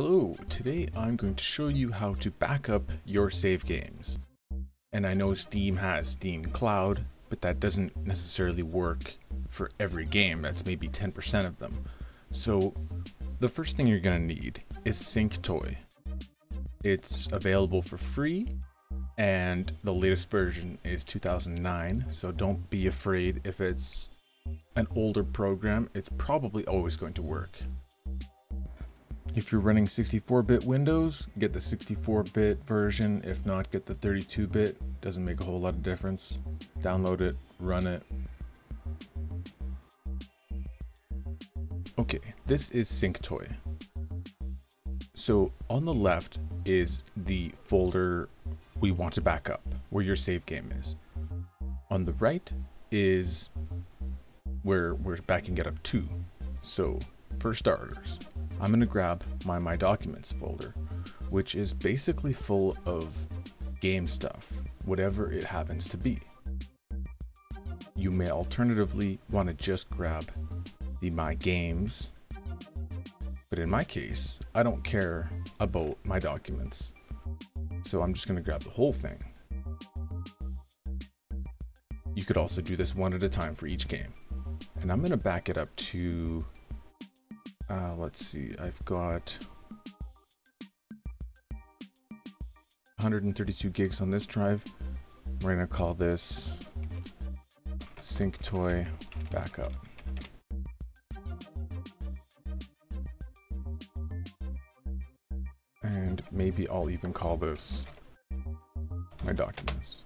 Hello, today I'm going to show you how to back up your save games. And I know Steam has Steam Cloud, but that doesn't necessarily work for every game. That's maybe 10% of them. So the first thing you're going to need is Synctoy. It's available for free, and the latest version is 2009, so don't be afraid if it's an older program. It's probably always going to work. If you're running 64-bit Windows, get the 64-bit version. If not, get the 32-bit. Doesn't make a whole lot of difference. Download it, run it. Okay, this is Synctoy. So on the left is the folder we want to back up, where your save game is. On the right is where we're backing it up to. So for starters, I'm going to grab my Documents folder, which is basically full of game stuff, whatever it happens to be. You may alternatively want to just grab the My Games, but in my case, I don't care about my documents, so I'm just going to grab the whole thing. You could also do this one at a time for each game, and I'm going to back it up to let's see, I've got 132 gigs on this drive. We're going to call this Synctoy Backup. And maybe I'll even call this My Documents.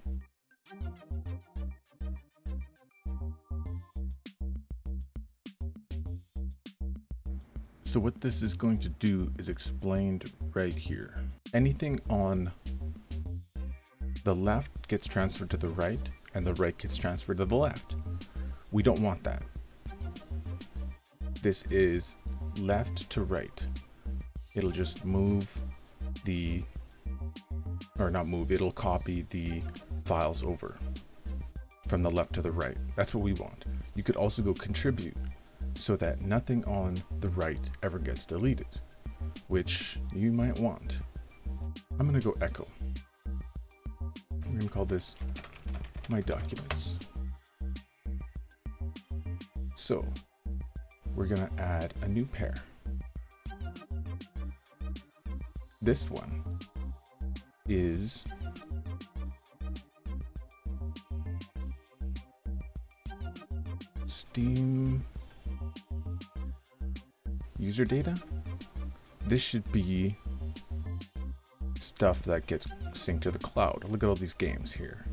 So what this is going to do is explained right here. Anything on the left gets transferred to the right, and the right gets transferred to the left. We don't want that. This is left to right. It'll just move it'll copy the files over from the left to the right. That's what we want. You could also go contribute, so that nothing on the right ever gets deleted, which you might want. I'm going to go echo. We're going to call this My Documents. So we're going to add a new pair. This one is Steam user data. This should be stuff that gets synced to the cloud. Look at all these games here,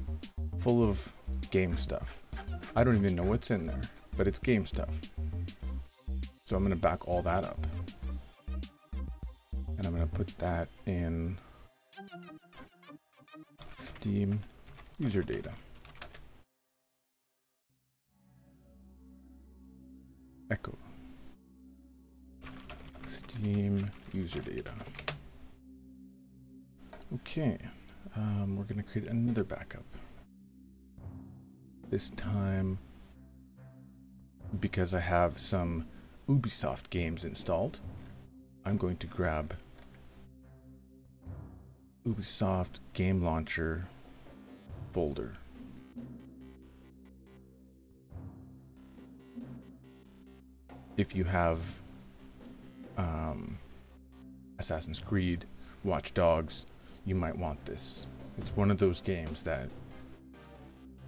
full of game stuff. I don't even know what's in there, but it's game stuff. So I'm going to back all that up, and I'm going to put that in Steam user data. Echo Steam user data. Okay, we're going to create another backup. This time, because I have some Ubisoft games installed, I'm going to grab Ubisoft Game Launcher folder. If you have Assassin's Creed, Watch Dogs, you might want this. It's one of those games that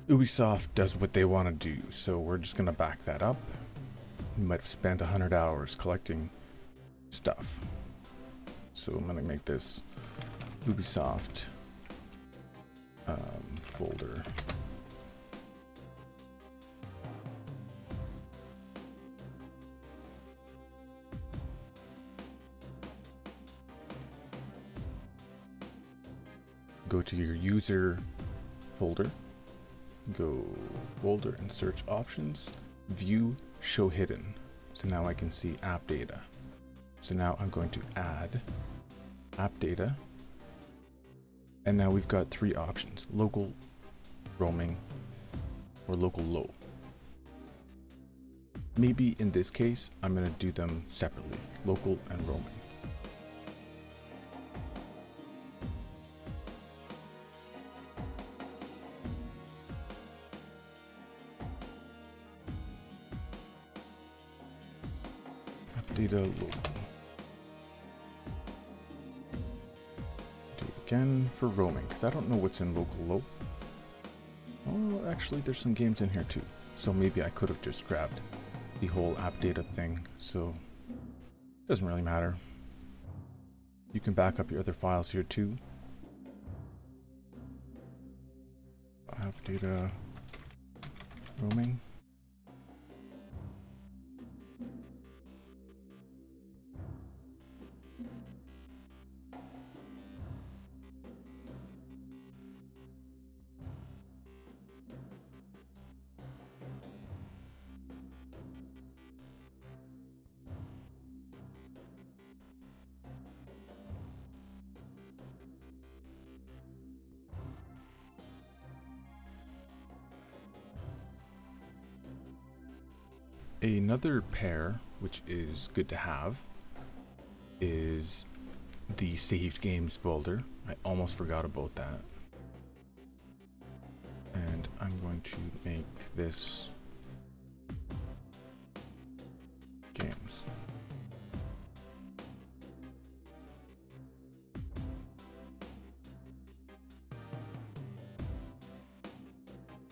Ubisoft does what they want to do, so we're just going to back that up. You might have spent 100 hours collecting stuff. So I'm going to make this Ubisoft folder. Go to your user folder, go folder and search options, view show hidden. So now I can see app data. So now I'm going to add app data, and now we've got three options: local, roaming, or local low. Maybe in this case, I'm going to do them separately, local and roaming. data local. Do it again for roaming, because I don't know what's in local loop. Oh, actually there's some games in here too. So maybe I could have just grabbed the whole app data thing, so it doesn't really matter. You can back up your other files here too. App data roaming. Another pair, which is good to have, is the saved games folder. I almost forgot about that. And I'm going to make this games.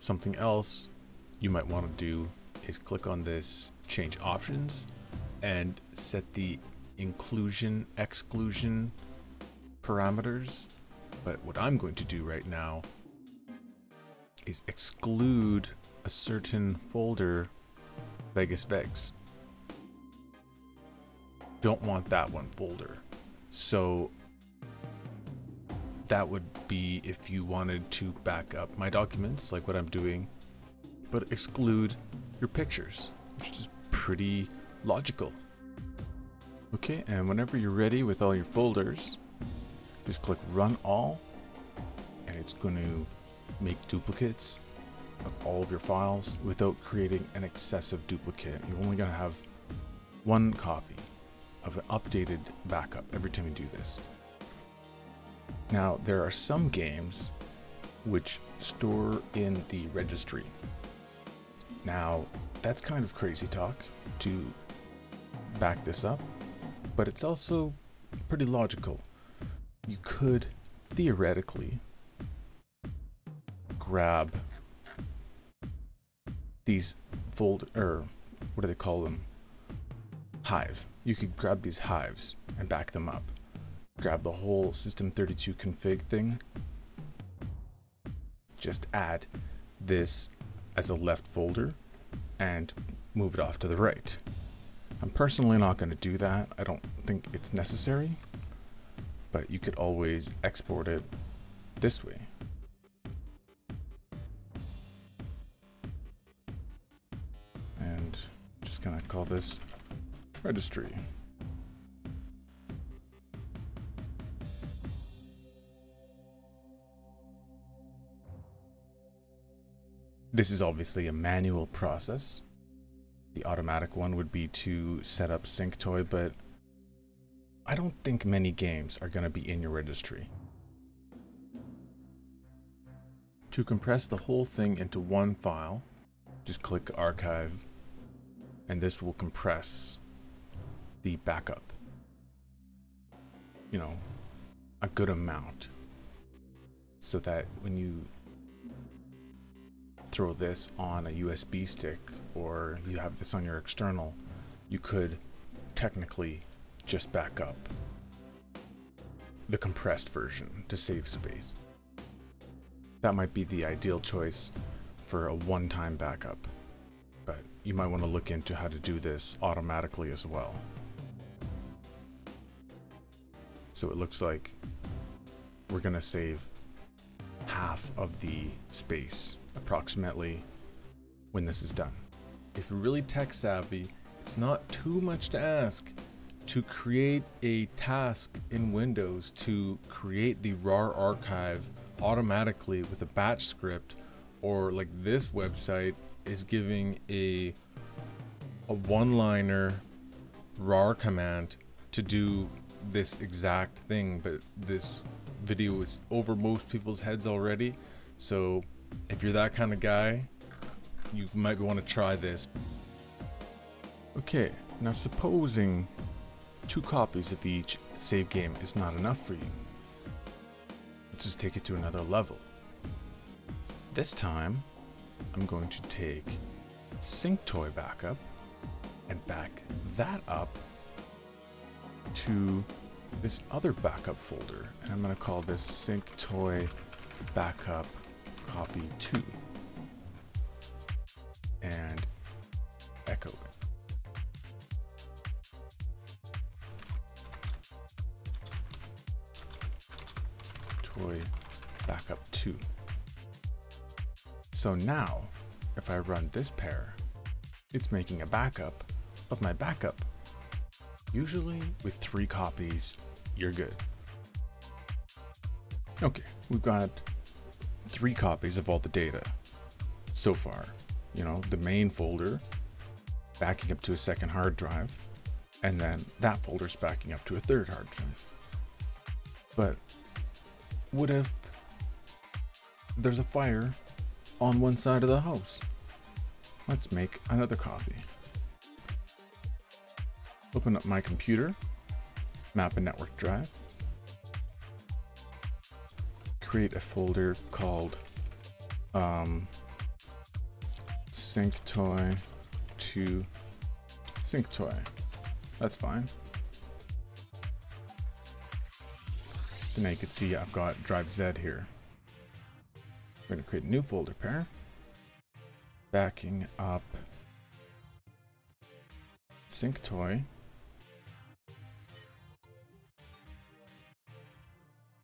Something else you might want to do is click on this change options and set the inclusion exclusion parameters. But what I'm going to do right now is exclude a certain folder, Vegas Vegs. Don't want that one folder. So that would be if you wanted to back up my documents like what I'm doing, but exclude your pictures, which is pretty logical. Okay, and whenever you're ready with all your folders, just click run all, and it's going to make duplicates of all of your files without creating an excessive duplicate. You're only going to have one copy of an updated backup every time you do this. Now, there are some games which store in the registry. Now, that's kind of crazy talk to back this up, but it's also pretty logical. You could theoretically grab these what do they call them? Hive. You could grab these hives and back them up. Grab the whole system32 config thing. Just add this as a left folder and move it off to the right. I'm personally not going to do that. I don't think it's necessary, but you could always export it this way. And just gonna call this registry. This is obviously a manual process. The automatic one would be to set up Synctoy, but I don't think many games are going to be in your registry. To compress the whole thing into one file, just click Archive, and this will compress the backup. You know, a good amount, so that when you throw this on a USB stick or you have this on your external, you could technically just back up the compressed version to save space. That might be the ideal choice for a one-time backup, but you might want to look into how to do this automatically as well. So it looks like we're going to save half of the space approximately when this is done. If you're really tech savvy, it's not too much to ask to create a task in Windows to create the RAR archive automatically with a batch script, or like this website is giving a one-liner RAR command to do this exact thing, but this video is over most people's heads already. So if you're that kind of guy, you might want to try this. Okay, now supposing 2 copies of each save game is not enough for you. Let's just take it to another level. This time, I'm going to take Synctoy backup and back that up to this other backup folder, and I'm going to call this Synctoy backup copy 2 and echo it. Toy backup 2. So now, if I run this pair, it's making a backup of my backup. Usually with 3 copies, you're good. Okay, we've got 3 copies of all the data so far. You know, the main folder backing up to a second hard drive, and then that folder's backing up to a third hard drive. But what if there's a fire on one side of the house? Let's make another copy. Open up my computer, map a network drive, create a folder called Synctoy to Synctoy. That's fine. So now you can see I've got drive Z here. We're going to create a new folder pair, backing up Synctoy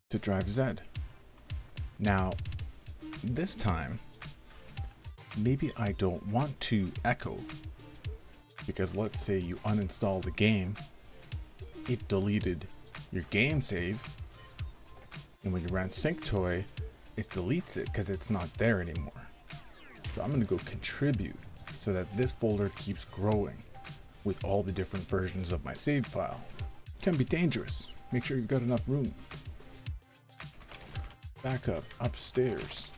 to drive Z. Now, this time, maybe I don't want to echo, because let's say you uninstall the game, it deleted your game save, and when you run Synctoy, it deletes it because it's not there anymore. So I'm going to go contribute so that this folder keeps growing with all the different versions of my save file. It can be dangerous. Make sure you've got enough room. Backup upstairs.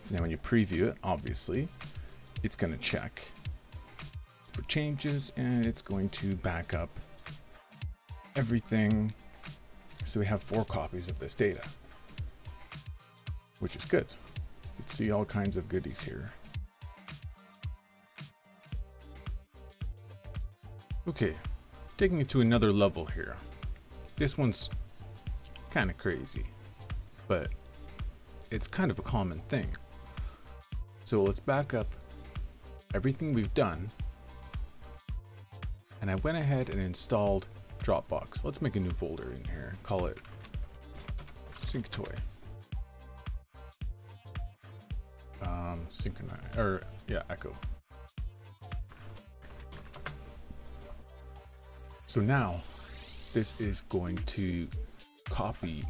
So now when you preview it, obviously, it's going to check for changes and it's going to back up everything. So we have 4 copies of this data, which is good. You can see all kinds of goodies here. Okay, taking it to another level here. This one's kind of crazy, but it's kind of a common thing. So let's back up everything we've done, and I went ahead and installed Dropbox. Let's make a new folder in here, call it Synctoy. Synchronize, or yeah, echo. So now this is going to copy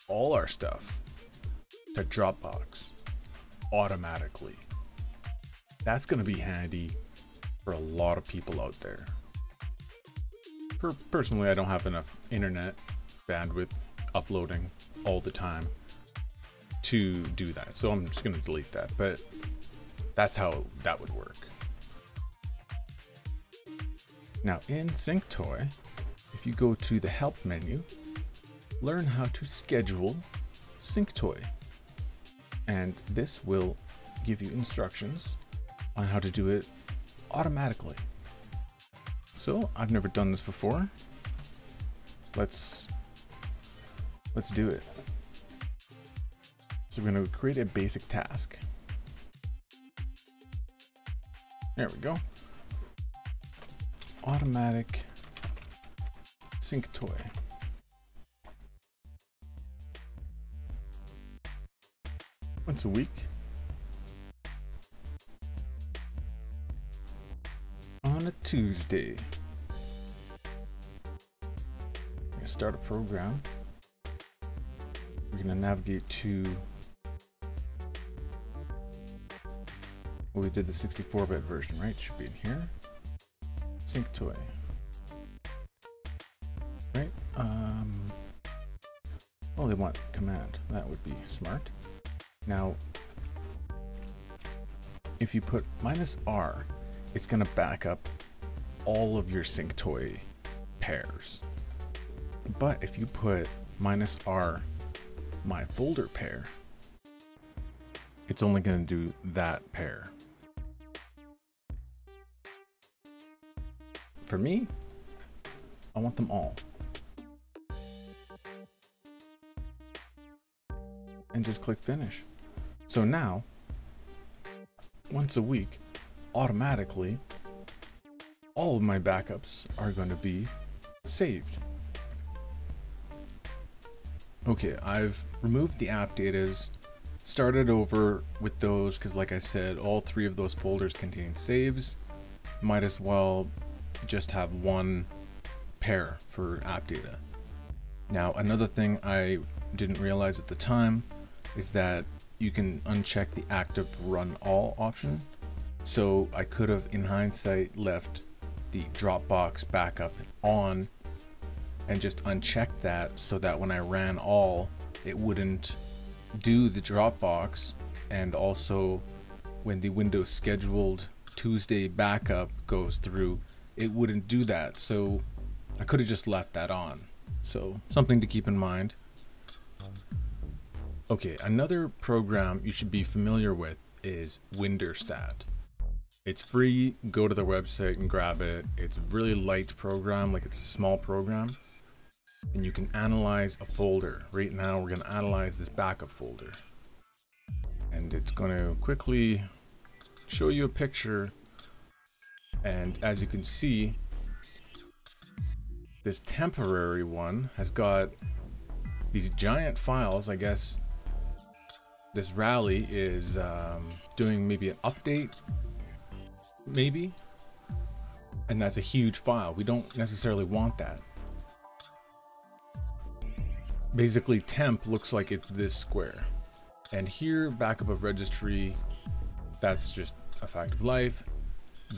all our stuff to Dropbox automatically. That's going to be handy for a lot of people out there. Personally, I don't have enough internet bandwidth uploading all the time to do that, so I'm just going to delete that, but that's how that would work. Now in Synctoy, if you go to the help menu, learn how to schedule Synctoy, and this will give you instructions on how to do it automatically. So I've never done this before. Let's do it. So we're going to create a basic task. There we go. Automatic Synctoy. Once a week. On a Tuesday. I'm going to start a program. We're going to navigate to, well, we did the 64-bit version, right? Should be in here. Synctoy. Right? Well, they want command. That would be smart. Now, if you put -R, it's going to back up all of your Synctoy pairs. But if you put -R my folder pair, it's only going to do that pair. For me, I want them all. And just click finish. So now, once a week, automatically, all of my backups are going to be saved. Okay, I've removed the app datas, started over with those because like I said, all 3 of those folders contain saves. Might as well just have one pair for app data. Now, another thing I didn't realize at the time is that you can uncheck the active run all option. So I could have, in hindsight, left the Dropbox backup on and just unchecked that so that when I ran all, it wouldn't do the Dropbox, and also when the Windows scheduled Tuesday backup goes through, it wouldn't do that. So I could have just left that on. So something to keep in mind. Okay, another program you should be familiar with is Windirstat. It's free, go to the website and grab it. It's a really light program, like it's a small program. And you can analyze a folder. Right now we're going to analyze this backup folder. And it's going to quickly show you a picture. And as you can see, this temporary one has got these giant files. I guess this rally is doing maybe an update, maybe. And that's a huge file. We don't necessarily want that. Basically, temp looks like it's this square. And here, backup of registry, that's just a fact of life.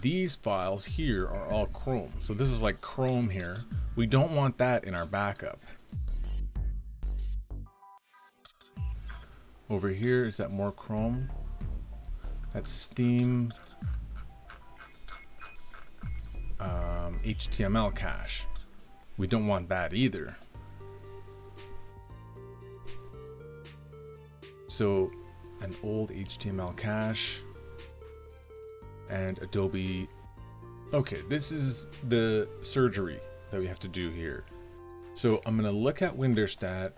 These files here are all Chrome. So this is like Chrome here. We don't want that in our backup. Over here, is that more Chrome? That's Steam HTML cache. We don't want that either. So an old HTML cache and Adobe. Okay, this is the surgery that we have to do here. So I'm gonna look at Windirstat,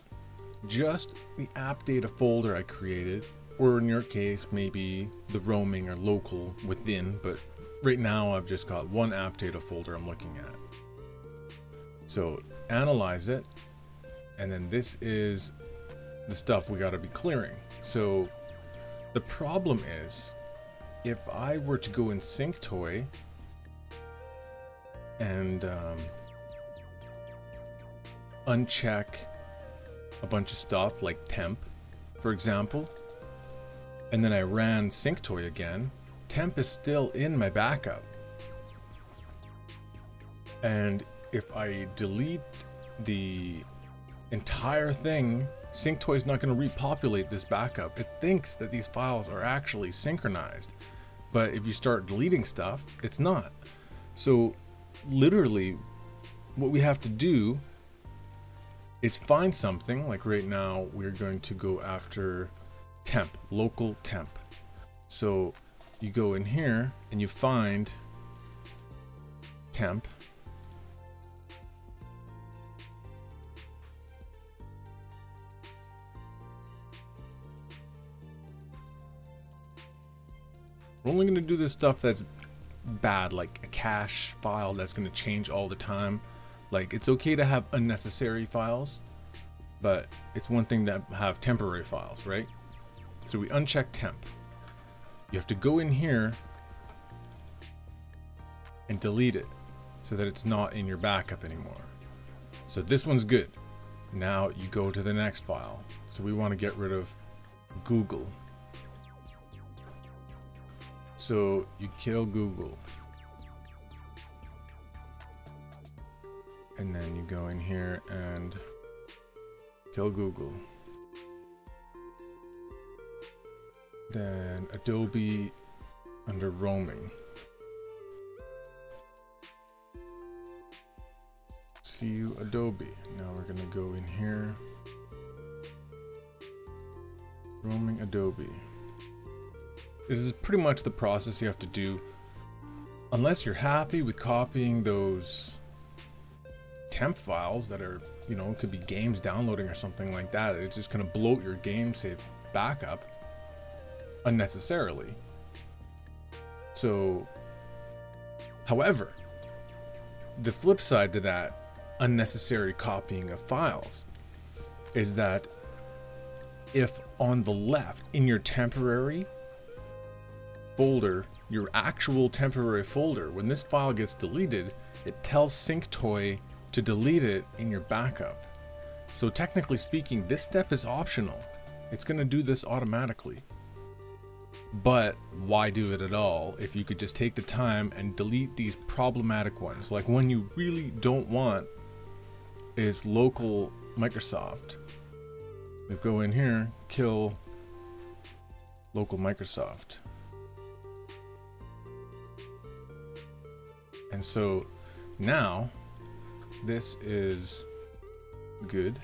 just the app data folder I created, or in your case, maybe the roaming or local within, but right now I've just got one app data folder I'm looking at. So analyze it, and then this is the stuff we gotta be clearing. So the problem is, if I were to go in Synctoy and uncheck a bunch of stuff like temp, for example, and then I ran Synctoy again, temp is still in my backup. And if I delete the entire thing, Synctoy is not going to repopulate this backup. It thinks that these files are actually synchronized, but if you start deleting stuff, it's not. So literally what we have to do is find something. Like right now we're going to go after temp, local temp. So you go in here and you find temp. We're only going to do this stuff that's bad, like a cache file that's going to change all the time. Like, it's okay to have unnecessary files, but it's one thing to have temporary files, right? So we uncheck temp. You have to go in here and delete it so that it's not in your backup anymore. So this one's good. Now you go to the next file. So we want to get rid of Google. So you kill Google. And then you go in here and kill Google. Then Adobe under roaming. See you, Adobe. Now we're gonna go in here. Roaming Adobe. This is pretty much the process you have to do. Unless you're happy with copying those temp files that are, you know, could be games downloading or something like that. It's just gonna bloat your game save backup unnecessarily. So, however, the flip side to that unnecessary copying of files is that if on the left in your temporary folder, your actual temporary folder, when this file gets deleted, it tells Synctoy to delete it in your backup. So technically speaking, this step is optional. It's going to do this automatically. But why do it at all if you could just take the time and delete these problematic ones? Like one you really don't want is local Microsoft. We go in here, kill local Microsoft. And so now this is good.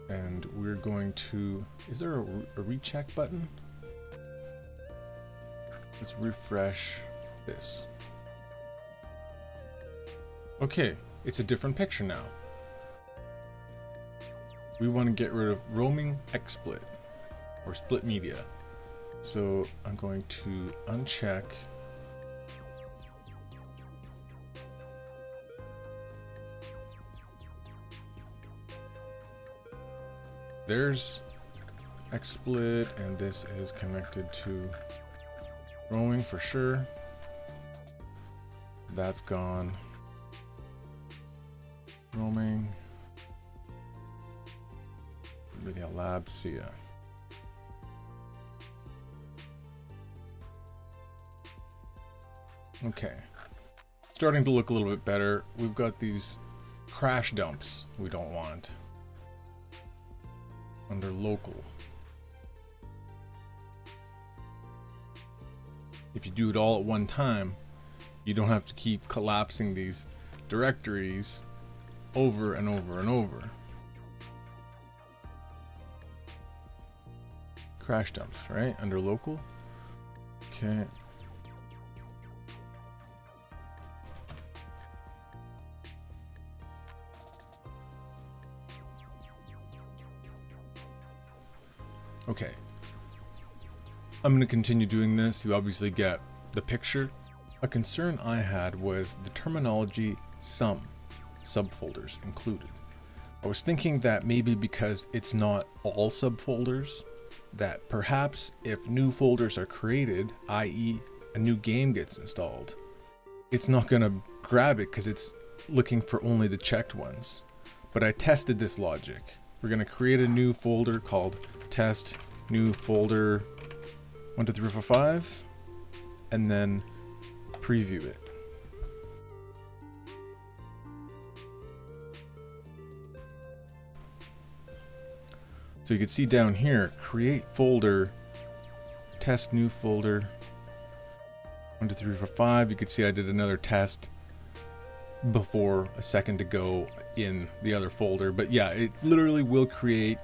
And we're going to, is there a recheck button? Let's refresh this. Okay, it's a different picture now. We want to get rid of roaming XSplit or split media. So I'm going to uncheck there's XSplit, and this is connected to roaming for sure. That's gone. Roaming. Media Lab, see ya. Okay. Starting to look a little bit better. We've got these crash dumps we don't want. Under local. If you do it all at one time, you don't have to keep collapsing these directories over and over and over. Crash dumps, right? Under local. Okay. Okay, I'm going to continue doing this. You obviously get the picture. A concern I had was the terminology some subfolders included. I was thinking that maybe because it's not all subfolders, that perhaps if new folders are created, i.e. a new game gets installed, it's not going to grab it because it's looking for only the checked ones. But I tested this logic. We're going to create a new folder called test new folder 1 2 3 4 5 and then preview it. So you can see down here, create folder, test new folder 1 2 3 4 5. You can see I did another test before a second ago in the other folder, but yeah, it literally will create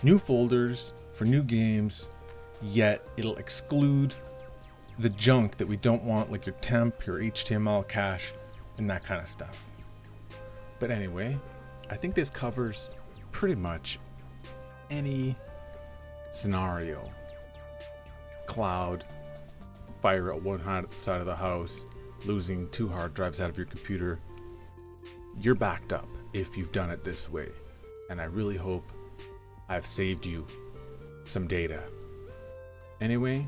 new folders for new games, yet it'll exclude the junk that we don't want, like your temp, your HTML cache, and that kind of stuff. But anyway, I think this covers pretty much any scenario. Cloud, fire at one side of the house, losing 2 hard drives out of your computer. You're backed up if you've done it this way. And I really hope I've saved you some data. Anyway,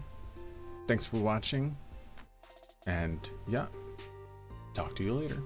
thanks for watching, and yeah, talk to you later.